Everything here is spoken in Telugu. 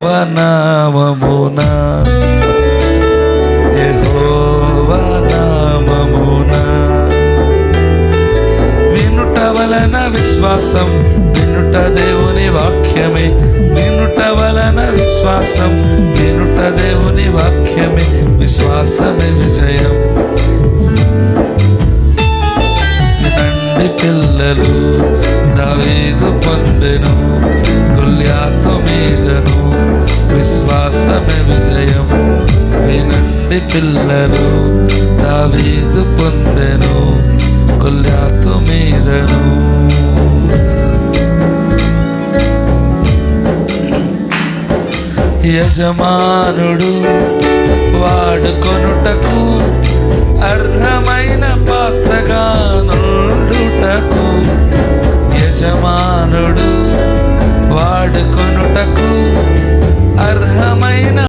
నామమునా యెహోవా నామమునా వినుట వలన విశ్వాసం, వినుట దేవుని వాక్యమే, వినుట వలన విశ్వాసం, వినుట దేవుని వాక్యమే, విశ్వాసమే విజయం. వినండి పిల్లలు, దావీదు పొందెను గొల్యాతు మీదను, విశ్వాసమే విజయం. వినండి పిల్లలు, దావీదు పొందెను గొల్యాతు మీదను. యజమానుడు వాడుకొనుటకు అర్హమైన పాత్రగా నుండుటకు, యజమానుడు వాడుకొనుటకు